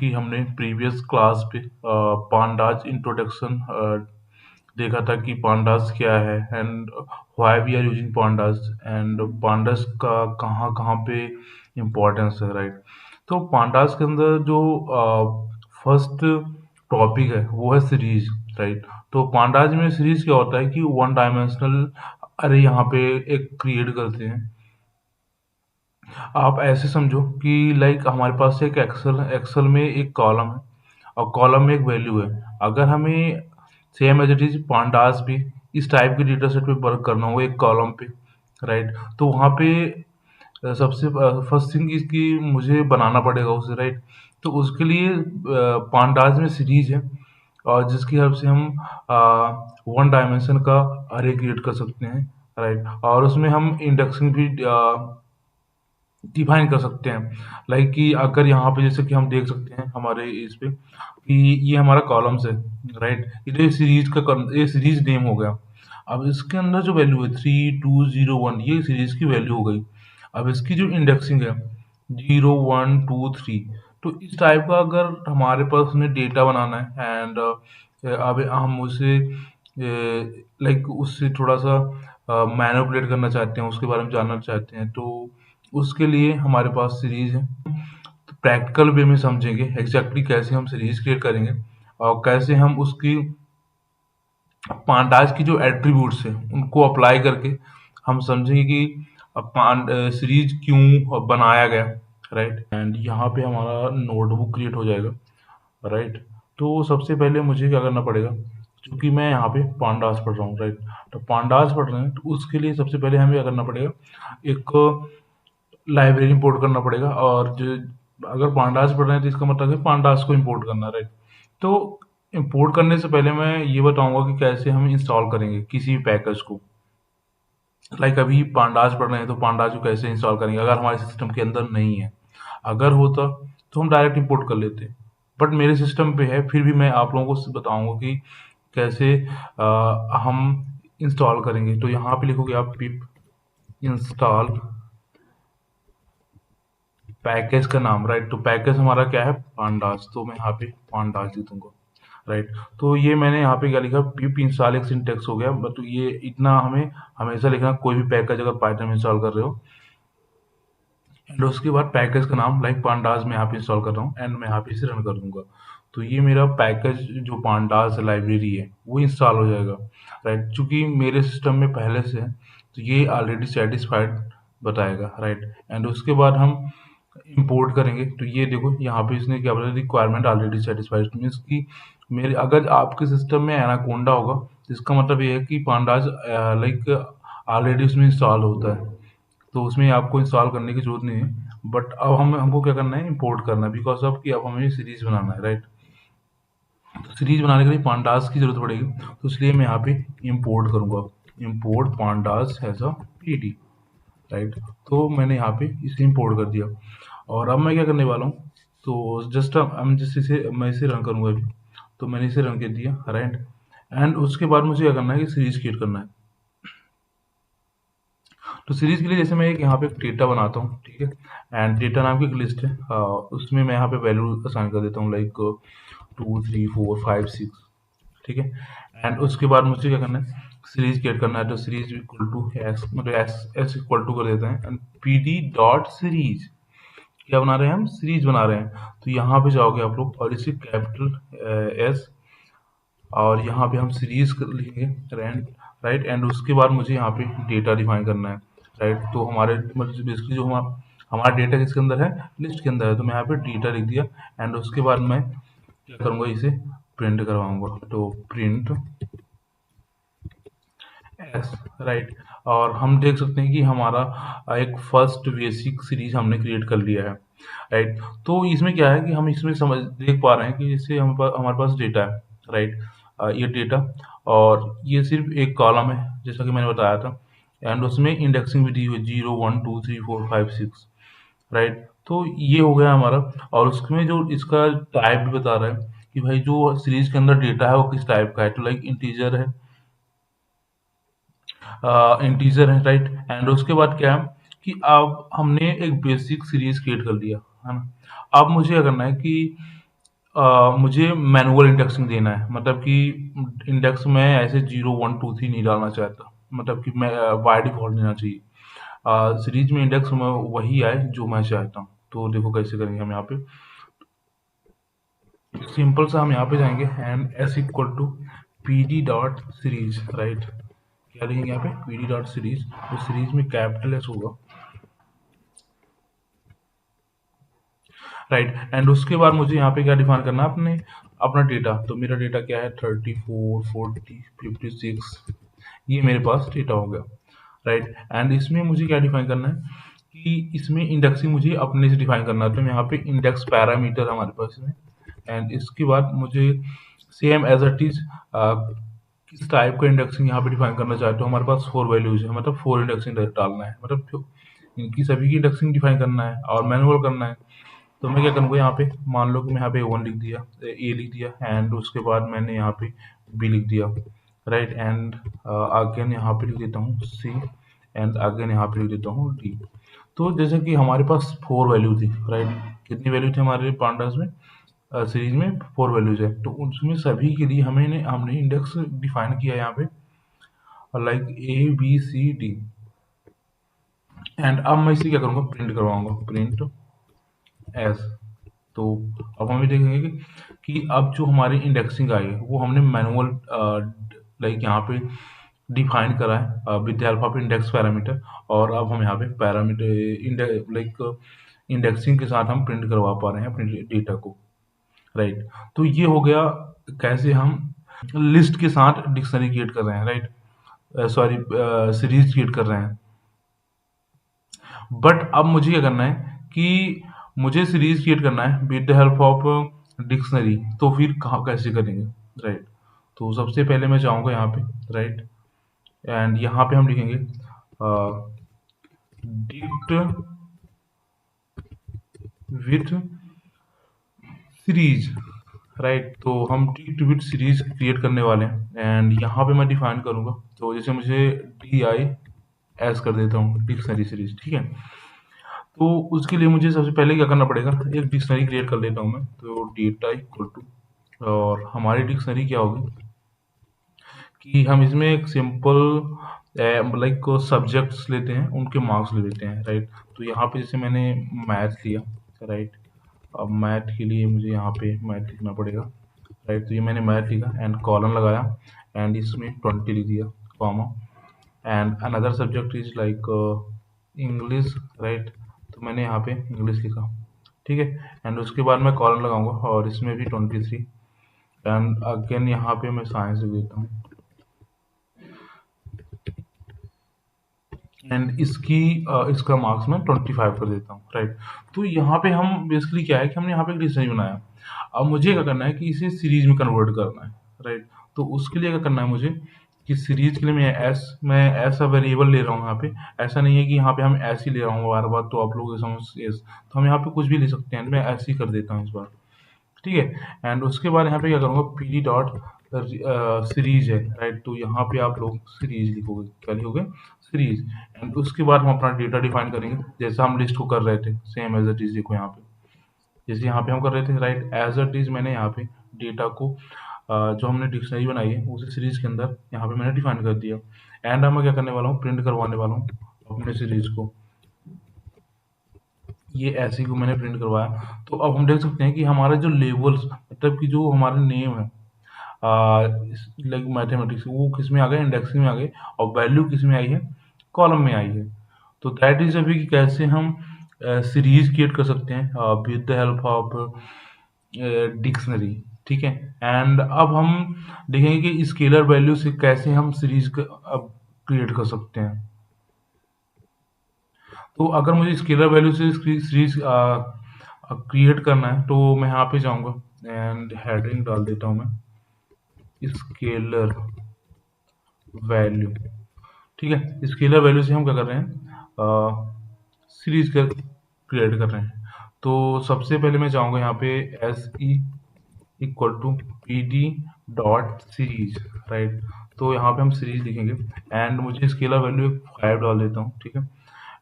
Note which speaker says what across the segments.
Speaker 1: कि हमने previous class पे पांडाज इंट्रोडक्शन देखा था कि पांडास क्या है and why we are using pandas and pandas का कहाँ कहाँ पे इम्पोर्टेंस है, राइट। तो पांडास के अंदर जो फर्स्ट टॉपिक है वो है सीरीज, राइट। तो पांडाज में सीरीज क्या होता है कि वन डायमेंशनल अरे यहाँ पे एक क्रिएट करते हैं। आप ऐसे समझो कि लाइक हमारे पास एक एक्सेल एक्सेल में एक कॉलम है और कॉलम में एक वैल्यू है। अगर हमें same as it is pandas भी इस टाइप के डेटा सेट पे वर्क करना हो एक कॉलम पे, राइट। तो वहाँ पे सबसे फर्स्ट थिंग इसकी मुझे बनाना पड़ेगा उसे, राइट। तो उसके लिए पांडास में सीरीज है और जिसकी हेल्प से हम वन डायमेंशन का अरे क्रिएट कर सकते हैं, राइट। और उसमें हम इंडेक्सिंग भी डिफाइन कर सकते हैं। लाइक कि अगर यहाँ पे जैसे कि हम देख सकते हैं हमारे इस पे कि ये हमारा कॉलम्स है, राइट। ये सीरीज का ये सीरीज नेम हो गया। अब इसके अंदर जो वैल्यू है 3201 ये सीरीज की वैल्यू हो गई। अब इसकी जो इंडेक्सिंग है 0123, तो इस टाइप का अगर हमारे पास में डेटा बनाना है एंड अब हम उसे लाइक उससे थोड़ा सा मैनिपुलेट करना चाहते हैं, उसके बारे में जानना चाहते हैं, तो उसके लिए हमारे पास सीरीज है। तो प्रैक्टिकल वे में समझेंगे एग्जैक्टली कैसे हम सीरीज क्रिएट करेंगे और कैसे हम उसकी पांडाज की जो एट्रीब्यूट्स हैं उनको अप्लाई करके हम समझेंगे कि सीरीज क्यों बनाया गया, राइट। एंड यहाँ पे हमारा नोटबुक क्रिएट हो जाएगा, राइट। तो सबसे पहले मुझे क्या करना पड़ेगा, क्योंकि मैं यहाँ पे पांडास पढ़ रहा हूँ, राइट। तो पांडास पढ़ रहे हैं तो उसके लिए सबसे पहले हमें क्या करना पड़ेगा, एक लाइब्रेरी इंपोर्ट करना पड़ेगा। और जो अगर पांडास पढ़ रहे हैं तो इसका मतलब है पांडास को इंपोर्ट करना, राइट। तो इंपोर्ट करने से पहले मैं ये बताऊंगा कि कैसे हम इंस्टॉल करेंगे किसी भी पैकेज को। लाइक अभी पांडास पढ़ रहे हैं तो पांडास को कैसे इंस्टॉल करेंगे अगर हमारे सिस्टम के अंदर नहीं है। अगर होता तो हम डायरेक्ट इंपोर्ट कर लेते, बट मेरे सिस्टम पे है, फिर भी मैं आप लोगों को बताऊंगा कि कैसे हम इंस्टॉल करेंगे। तो यहाँ पे लिखोगे आप पिप इंस्टॉल पैकेज का नाम, राइट। तो पैकेज हमारा क्या है, पांडास, तो मैं यहाँ पे पांडास लिख दूंगा, राइट। तो ये मैंने यहाँ पे क्या लिखा, पिप इंस्टॉल एक सिंटेक्स हो गया, बट ये इतना हमें हमेशा लिखना कोई भी पैकेज अगर पाइथन में इंस्टॉल कर रहे हो। एंड उसके बाद पैकेज का नाम लाइक पांडास मैं यहाँ पे इंस्टॉल कर रहा हूँ एंड मैं यहाँ पे इसे रन कर दूंगा। तो ये मेरा पैकेज जो पांडास लाइब्रेरी है वो इंस्टॉल हो जाएगा, राइट। चूंकि मेरे सिस्टम में पहले से है तो ये ऑलरेडी सेटिस्फाइड बताएगा, राइट। एंड उसके बाद हम इंपोर्ट करेंगे तो ये देखो यहाँ पे इसने क्या बोला, रिक्वायरमेंट ऑलरेडी सेटिस्फाइड मीन्स कि मेरे अगर आपके सिस्टम में एनाकोंडा होगा तो इसका मतलब ये है कि पांडास लाइक ऑलरेडी उसमें इंस्टॉल होता है, तो उसमें आपको इंस्टॉल करने की जरूरत नहीं है। बट अब हम हमको क्या करना है, इंपोर्ट करना है, बिकॉज ऑफ कि अब हमें सीरीज बनाना है, राइट। तो सीरीज बनाने के लिए पांडास की जरूरत पड़ेगी, तो इसलिए मैं यहाँ पे इंपोर्ट करूंगा, import pandas has a PD, right. तो मैंने यहाँ पे इसे इंपोर्ट कर दिया और अब मैं क्या करने वाला हूँ, तो जस्ट हम जिस इसे मैं इसे रन करूंगा अभी। तो मैंने इसे रन कर दिया, राइट। एंड उसके बाद मुझे क्या करना है कि सीरीज क्रिएट करना है। तो सीरीज के लिए जैसे मैं एक यहाँ पे डेटा बनाता हूँ, ठीक है। एंड डेटा नाम की एक लिस्ट है, उसमें मैं यहाँ पे वैल्यू असाइन कर देता हूँ लाइक 2 3 4 5 6, ठीक है। एंड उसके बाद मुझे क्या करना है, सीरीज क्रिएट करना है। तो सीरीज इक्वल टू एक्स, मतलब एक्स एस इक्वल टू कर देते हैं and P D dot series, क्या बना रहे हैं हम, सीरीज बना रहे हैं। तो यहाँ पे जाओगे आप लोग और इसे कैपिटल एस और यहाँ पे हम सीरीज लिखेंगे, रैंड, राइट। एंड उसके बाद मुझे यहाँ पे डेटा डिफाइन करना है, राइट। तो हमारे मतलब बेसिकली जो हमारा हमारा डेटा किसके अंदर है, लिस्ट के अंदर है। तो मैं यहाँ पे डेटा लिख दिया एंड उसके बाद मैं क्या करूँगा, इसे प्रिंट करवाऊंगा। तो प्रिंट एस, राइट। और हम देख सकते हैं कि हमारा एक फर्स्ट बेसिक सीरीज हमने क्रिएट कर लिया है, राइट। तो इसमें क्या है कि हम इसमें समझ देख पा रहे हैं कि जैसे हमारे पास डेटा है, राइट। ये डेटा और ये सिर्फ एक कॉलम है जैसा कि मैंने बताया था एंड उसमें इंडेक्सिंग भी दी हुई 0 1 2 3 4 5 6, राइट। तो ये हो गया हमारा। और उसमें जो इसका टाइप भी बता रहा है कि भाई जो सीरीज के अंदर डेटा है वो किस टाइप का है, तो लाइक इंटीजर है, इंटीजर है, राइट। एंड उसके बाद क्या है कि अब हमने एक बेसिक सीरीज क्रिएट कर लिया है ना। अब मुझे क्या करना है कि मुझे मैनुअल इंडेक्सिंग देना है, मतलब कि इंडेक्स में ऐसे 0 1 2 3 नहीं डालना चाहता, मतलब कि मैं बाय डिफॉल्ट देना चाहिए। सीरीज में इंडेक्स में वही आए जो मैं चाहता हूँ। तो देखो कैसे करेंगे हम यहाँ पे। सिंपल सा हम यहाँ पे जाएंगे and S equal to P D dot series, right. क्या लिखेंगे यहाँ पे, पी डी डॉट सीरीज, तो सीरीज में कैपिटल एस होगा, राइट। एंड उसके बाद मुझे यहाँ पे क्या डिफाइन करना है, अपने अपना डेटा। तो मेरा डेटा क्या है, 34 40 56, ये मेरे पास डेटा हो गया, राइट। एंड इसमें मुझे क्या डिफाइन करना है कि इसमें इंडेक्सिंग मुझे अपने से डिफाइन करना है। तो मैं यहाँ पे इंडेक्स पैरामीटर हमारे पास में, एंड इसके बाद मुझे सेम एज इट इज किस टाइप का इंडेक्सिंग यहाँ पे डिफाइन करना चाहते हो। हमारे पास 4 वैल्यूज है, मतलब 4 इंडेक्सिंग डालना है, मतलब इनकी सभी की इंडेक्सिंग डिफाइन करना है और मैनुअल करना है। तो मैं क्या करूँगा, यहाँ पे मान लो कि मैं यहाँ पे वन लिख दिया, ए लिख दिया, एंड उसके बाद मैंने यहाँ पे बी लिख दिया, राइट। एंड अगेन यहाँ पे लिख देता हूँ सी, एंड अगेन यहाँ पे लिख देता हूँ डी। तो जैसे कि हमारे पास 4 वैल्यू थी, राइट। कितनी वैल्यू थी हमारे पांडास में, सीरीज में 4 वैल्यूज है। तो उसमें सभी के लिए हमने इंडेक्स डिफाइन किया यहाँ पे, like A B C D. And अब मैं इसे क्या करूँगा, प्रिंट करवाऊंगा, प्रिंट एज। तो अब हम ये देखेंगे कि अब जो हमारी इंडेक्सिंग आई है वो हमने मैनुअल लाइक यहाँ पे डिफाइन करा है with the help of index parameter. और अब हम यहाँ पे पैरामीटर लाइक इंडेक्सिंग के साथ हम प्रिंट करवा पा रहे हैं अपने डेटा को, राइट। तो ये हो गया कैसे हम लिस्ट के साथ डिक्शनरी क्रिएट कर रहे हैं, राइट। सॉरी, सीरीज क्रिएट कर रहे हैं। बट अब मुझे क्या करना है कि मुझे सीरीज क्रिएट करना है with the help of dictionary. तो फिर कहाँ कैसे करेंगे, राइट। तो सबसे पहले मैं जाऊंगा यहाँ पे, राइट। एंड यहाँ पे हम लिखेंगे डिक्ट विथ सीरीज, राइट। तो हम डिक्ट विथ सीरीज क्रिएट करने वाले हैं, एंड यहाँ पे मैं डिफाइन करूंगा। तो जैसे मुझे डी आई एस कर देता हूँ डिक्शनरी सीरीज, ठीक है। तो उसके लिए मुझे सबसे पहले क्या करना पड़ेगा, एक डिक्शनरी क्रिएट कर लेता हूँ मैं। तो डेटा इक्वल टू, और हमारी डिक्शनरी क्या होगी कि हम इसमें एक सिंपल लाइक सब्जेक्ट्स लेते हैं, उनके मार्क्स ले लेते हैं, राइट। तो यहाँ पे जैसे मैंने मैथ लिया, राइट। अब मैथ के लिए मुझे यहाँ पे मैथ लिखना पड़ेगा, राइट। तो ये मैंने मैथ लिखा एंड कॉलन लगाया, एंड इसमें 20 लिख दिया, comma. And another subject is like English, right. तो मैंने यहाँ पे इंग्लिश लिखा, ठीक है। एंड उसके बाद मैं कॉलन लगाऊंगा और इसमें भी 23, एंड अगेन यहाँ पे मैं साइंस लिख देता हूँ, एंड इसका मार्क्स मैं 25 कर देता हूँ, राइट। तो यहाँ पे हम बेसिकली क्या है कि हमने यहाँ पे एक डिक्शनरी बनाया। अब मुझे क्या करना है कि इसे सीरीज में कन्वर्ट करना है, राइट। तो उसके लिए क्या करना है मुझे कि सीरीज के लिए मैं ऐसा वेरिएबल ले रहा हूँ यहाँ पे। ऐसा नहीं है कि यहाँ पे हम ऐसे ही ले रहा हूँ बार बार, तो आप लोग समझ एस, तो हम यहाँ पे कुछ भी ले सकते हैं। मैं ऐसे ही कर देता हूँ इस बार, ठीक है। एंड उसके बाद यहाँ पे क्या करूँगा, पी डी डॉट सीरीज है, राइट। तो यहाँ पे आप लोग सीरीज लिखोगे, क्या लिखोगे, सीरीज। एंड उसके बाद हम अपना डेटा डिफाइन करेंगे जैसा हम लिस्ट को कर रहे थे, सेम एज इट इज। देखो यहाँ पे जैसे यहाँ पे हम कर रहे थे, राइट, एज इट इज मैंने यहाँ पे डेटा को जो हमने डिक्शनरी बनाई है उसी सीरीज के अंदर यहाँ पे मैंने डिफाइन कर दिया। एंड अब मैं क्या करने वाला हूँ, प्रिंट करवाने वाला हूँ अपने सीरीज को। ये ऐसे को मैंने प्रिंट करवाया। तो अब हम देख सकते हैं कि हमारा जो लेवल्स, मतलब कि जो हमारे नेम है लाइक मैथमेटिक्स, वो किस में आ गए, इंडेक्सिंग में आ गए। और वैल्यू किस में आई है, कॉलम में आई है। तो दैट इज अभी कि कैसे हम सीरीज क्रिएट कर सकते हैं with the help of dictionary, ठीक है। एंड अब हम देखेंगे कि स्केलर वैल्यू से कैसे हम सीरीज क्रिएट कर सकते हैं। तो अगर मुझे स्केलर वैल्यू से सीरीज क्रिएट करना है तो मैं यहाँ पे जाऊंगा एंड हेडिंग डाल देता हूँ मैं स्केलर वैल्यू, ठीक है। स्केलर वैल्यू से हम क्या कर रहे हैं, सीरीज क्रिएट कर रहे हैं। तो सबसे पहले मैं जाऊंगा यहाँ पे S E equal to P D dot series, right. तो यहाँ पे हम सीरीज लिखेंगे, एंड मुझे स्केलर वैल्यू 5 डाल देता हूँ, ठीक है।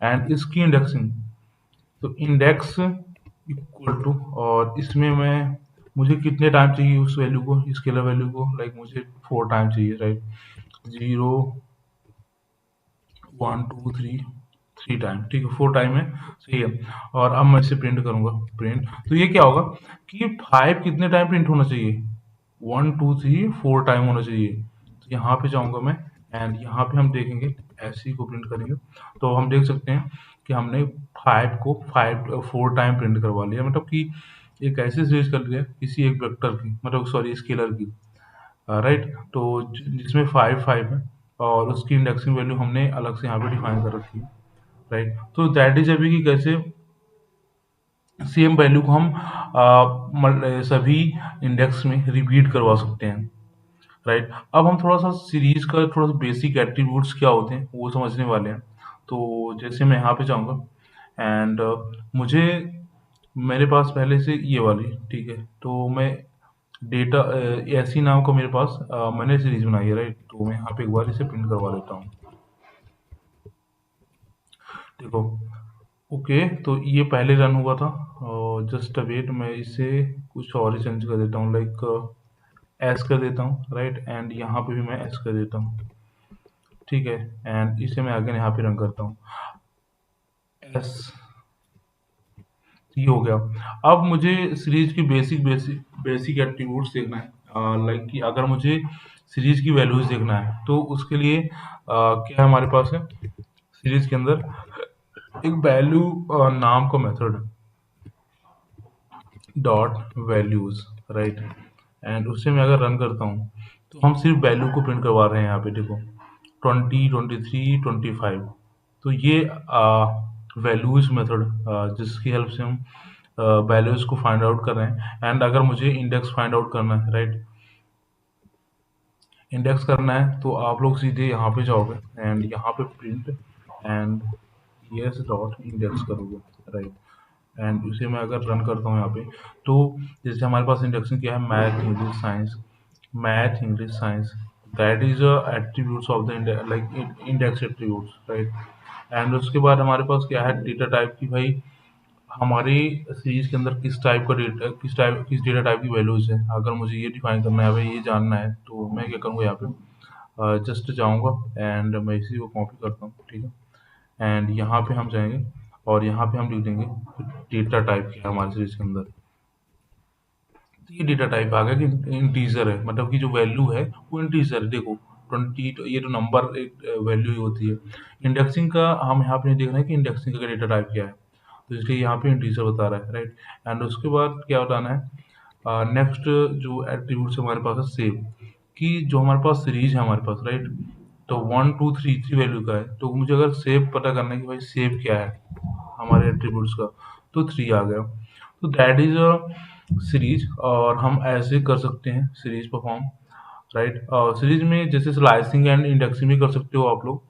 Speaker 1: एंड इसकी इंडेक्सिंग, तो इंडेक्स इक्वल टू, और इसमें मैं मुझे कितने टाइम चाहिए उस वैल्यू को, स्केलर वैल्यू को, लाइक मुझे 4 टाइम चाहिए, राइट? 0 1 2 3 3 टाइम, ठीक है, 4 टाइम है, सही है। और अब मैं इसे प्रिंट करूंगा, प्रिंट, तो ये क्या होगा कि 5 कितने टाइम प्रिंट होना चाहिए, 1 2 3 4 टाइम होना चाहिए। तो यहाँ पे जाऊंगा मैं, एंड यहाँ पे हम देखेंगे, ऐसे ही को प्रिंट करेंगे, तो हम देख सकते हैं कि हमने 5 को 4 टाइम प्रिंट करवा लिया, मतलब कि एक ऐसी सीरीज कर लिया किसी एक वेक्टर की, मतलब सॉरी स्केलर की, राइट? तो जिसमें 5 है, और उसकी इंडेक्सिंग वैल्यू हमने अलग से यहाँ पे डिफाइन कर रखी है, राइट? तो दैट इज अभी कि कैसे सेम वैल्यू को हम सभी इंडेक्स में रिपीट करवा सकते हैं, राइट? अब हम थोड़ा सा सीरीज का थोड़ा सा बेसिक एट्रीब्यूट्स क्या होते हैं वो समझने वाले हैं। तो जैसे मैं यहाँ पे जाऊँगा, एंड मुझे, मेरे पास पहले से ये वाली, ठीक है, तो मैं डेटा ऐसी नाम का मेरे पास मैंने सीरीज बनाई है, राइट? तो मैं यहाँ पे एक बार इसे प्रिंट करवा लेता हूँ, देखो। ओके, तो ये पहले रन हुआ था, और जस्ट वेट, मैं इसे कुछ और ही चेंज कर देता हूँ, लाइक एस कर देता हूँ, राइट? एंड यहाँ पे भी मैं एस कर देता हूँ, ठीक है। एंड इसे मैं अगेन यहाँ पे रन करता हूँ, एस, ये हो गया। अब मुझे सीरीज की बेसिक बेसिक बेसिक एट्रीब्यूट्स देखना है, लाइक कि अगर मुझे सीरीज की वैल्यूज देखना है तो उसके लिए क्या हमारे पास है सीरीज के अंदर, एक वैल्यू नाम का method, dot values, right? And उससे मैं अगर रन करता हूँ तो हम सिर्फ वैल्यू को प्रिंट करवा रहे हैं, यहाँ पे देखो 20 23 25। तो ये वैल्यूज मेथड, जिसकी हेल्प से हम वैल्यूज को फाइंड आउट कर रहे हैं, एंड अगर मुझे इंडेक्स फाइंड आउट करना है, राइट, इंडेक्स करना है, तो आप लोग सीधे यहाँ पे जाओगे, एंड यहाँ पे print, and yes dot index करोगे, राइट? एंड उसे मैं अगर रन करता हूँ यहाँ पे, तो जैसे हमारे पास इंडेक्सिंग क्या है, math English science, math English science, that is attributes of the like index attributes, right? And उसके बाद हमारे पास क्या है, डेटा टाइप की, भाई हमारी सीरीज के अंदर किस टाइप का डेटा, किस डेटा टाइप की वैल्यूज है, अगर मुझे ये डिफाइन करना है, भाई ये जानना है, तो मैं क्या करूँगा, यहाँ पे जस्ट जाऊँगा, एंड मैं इसी को कॉपी करता हूँ, ठीक है। एंड यहाँ पे हम जाएंगे, और यहाँ पे हम लिख देंगे डेटा टाइप क्या है हमारे सीरीज के अंदर। तो ये डेटा टाइप आ गया कि इंटीजर है, मतलब कि जो वैल्यू है वो इंटीजर है, देखो 20, तो ये तो नंबर एक वैल्यू ही होती है। इंडेक्सिंग का हम यहाँ पे नहीं देख रहे हैं कि इंडेक्सिंग का डेटा टाइप क्या है, तो इसलिए यहाँ पे इंटीजर बता रहा है, राइट? एंड उसके बाद क्या बताना है, नेक्स्ट जो एट्रीब्यूट्स हमारे पास है, सेव, कि जो हमारे पास सीरीज है हमारे पास, राइट? तो 1 2 3 वैल्यू का है, तो मुझे अगर सेव पता करना है कि भाई सेव क्या है हमारे एट्रीब्यूट्स का, तो 3 आ गया। तो दैट इज अ सीरीज, और हम ऐसे कर सकते हैं सीरीज परफॉर्म, राइट? सीरीज में जैसे स्लाइसिंग एंड इंडेक्सिंग भी कर सकते हो आप लोग।